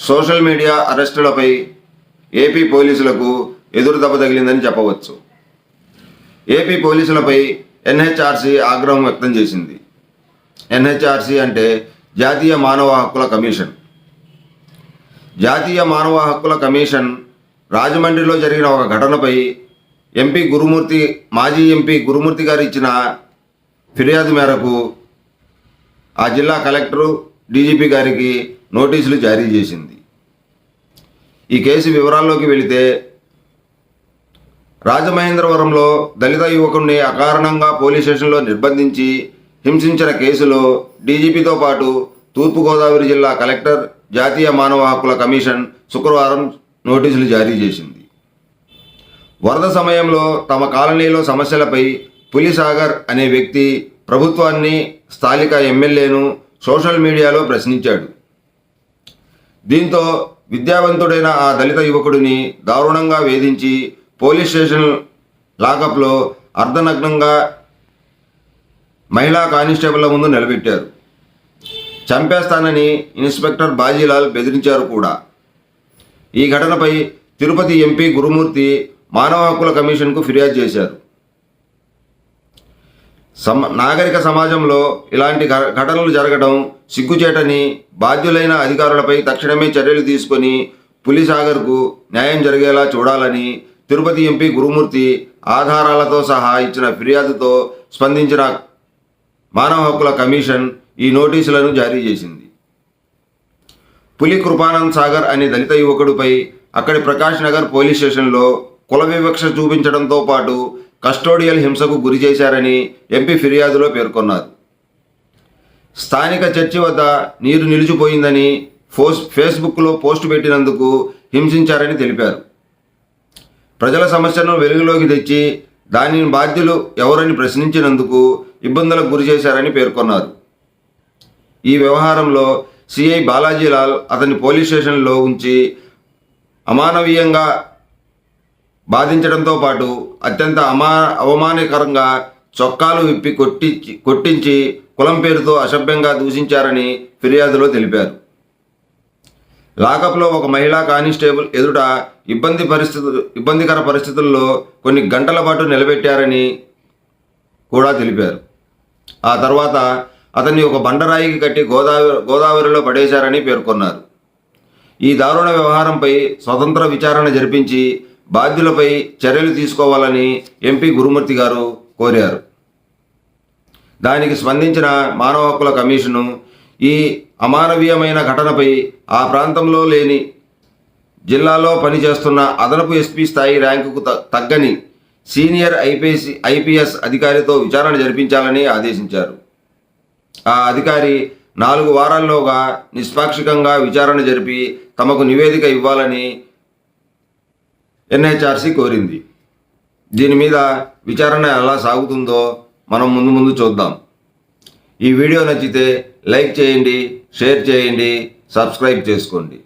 Social media అరెస్టులపై AP పోలీసులకు ఎదురు దెబ్బ తగిలిందని చెప్పవచ్చు. ఏపీ పోలీసులపై ఎన్హెచ్ఆర్సీ ఆగ్రహం వ్యక్తం చేసింది. ఎన్హెచ్ఆర్సీ అంటే జాతీయ మానవ హక్కుల కమిషన్. జాతీయ మానవ హక్కుల కమిషన్ రాజమండ్రిలో జరిగిన ఒక ఘటనపై మాజీ ఎంపీ గురుమూర్తి గారు ఇచ్చిన ఫిర్యాదు మేరకు ఆ జిల్లా కలెక్టరు డీజీపీ గారికి నోటీసులు జారీ చేసింది. ఈ కేసు వివరాల్లోకి వెళితే, రాజమహేంద్రవరంలో దళిత యువకుడిని అకారణంగా పోలీస్ స్టేషన్లో నిర్బంధించి హింసించిన కేసులో డీజీపీతో పాటు తూర్పుగోదావరి జిల్లా కలెక్టర్ జాతీయ మానవ హక్కుల కమిషన్ శుక్రవారం నోటీసులు జారీ చేసింది. వరద సమయంలో తమ కాలనీలో సమస్యలపై పులిసాగర్ అనే వ్యక్తి ప్రభుత్వాన్ని, స్థానిక ఎమ్మెల్యేను సోషల్ మీడియాలో ప్రశ్నించాడు. దీంతో విద్యావంతుడైన ఆ దళిత యువకుడిని దారుణంగా వేధించి పోలీస్ స్టేషన్ లాకప్లో అర్ధనగ్నంగా మహిళా కానిస్టేబుల్ల ముందు నిలబెట్టారు. చంపేస్తానని ఇన్స్పెక్టర్ బాజీలాల్ బెదిరించారు కూడా. ఈ ఘటనపై తిరుపతి ఎంపీ గురుమూర్తి మానవ హక్కుల కమిషన్కు ఫిర్యాదు చేశారు. నాగరిక సమాజంలో ఇలాంటి ఘటనలు జరగడం సిగ్గుచేటని, బాధ్యులైన అధికారులపై తక్షణమే చర్యలు తీసుకొని పులిసాగర్కు న్యాయం జరిగేలా చూడాలని తిరుపతి ఎంపీ గురుమూర్తి ఆధారాలతో సహా ఇచ్చిన ఫిర్యాదుతో స్పందించిన మానవ హక్కుల కమిషన్ ఈ నోటీసులను జారీ చేసింది. పులి కృపానంద్ సాగర్ అనే దళిత యువకుడిపై అక్కడి ప్రకాష్ నగర్ పోలీస్ స్టేషన్లో కుల వివక్ష చూపించడంతో పాటు కస్టోడియల్ హింసకు గురి చేశారని ఎంపీ ఫిర్యాదులో పేర్కొన్నారు. స్థానిక చర్చి వద్ద నీరు నిలిచిపోయిందని ఫేస్బుక్లో పోస్టు పెట్టినందుకు హింసించారని తెలిపారు. ప్రజల సమస్యను వెలుగులోకి తెచ్చి దానిని బాధ్యులు ఎవరని ప్రశ్నించినందుకు ఇబ్బందులకు గురి చేశారని పేర్కొన్నారు. ఈ వ్యవహారంలో సిఐ బాలాజీలాల్ అతన్ని పోలీస్ స్టేషన్లో ఉంచి అమానవీయంగా బాధించడంతో పాటు అత్యంత అవమానకరంగా చొక్కాలు విప్పి కొట్టించి కులం పేరుతో అసభ్యంగా దూషించారని ఫిర్యాదులో తెలిపారు. లాకప్లో ఒక మహిళా కానిస్టేబుల్ ఎదుట ఇబ్బందికర పరిస్థితుల్లో కొన్ని గంటల పాటు నిలబెట్టారని కూడా తెలిపారు. ఆ తర్వాత అతన్ని ఒక బండరాయికి కట్టి గోదావరిలో పడేశారని పేర్కొన్నారు. ఈ దారుణ వ్యవహారంపై స్వతంత్ర విచారణ జరిపించి బాధ్యులపై చర్యలు తీసుకోవాలని ఎంపీ గురుమూర్తి గారు కోరారు. దానికి స్పందించిన మానవ హక్కుల కమిషను ఈ అమానవీయమైన ఘటనపై ఆ ప్రాంతంలో లేని జిల్లాలో పనిచేస్తున్న అదనపు ఎస్పీ స్థాయి ర్యాంకుకు తగ్గని సీనియర్ ఐపీఎస్ అధికారితో విచారణ జరిపించాలని ఆదేశించారు. ఆ అధికారి 4 వారాల్లోగా నిష్పాక్షికంగా విచారణ జరిపి తమకు నివేదిక ఇవ్వాలని ఎన్హెచ్ఆర్సీ కోరింది. దీని మీద విచారణ ఎలా సాగుతుందో మనం ముందు చూద్దాం. ఈ వీడియో నచ్చితే లైక్ చేయండి, షేర్ చేయండి, సబ్స్క్రైబ్ చేసుకోండి.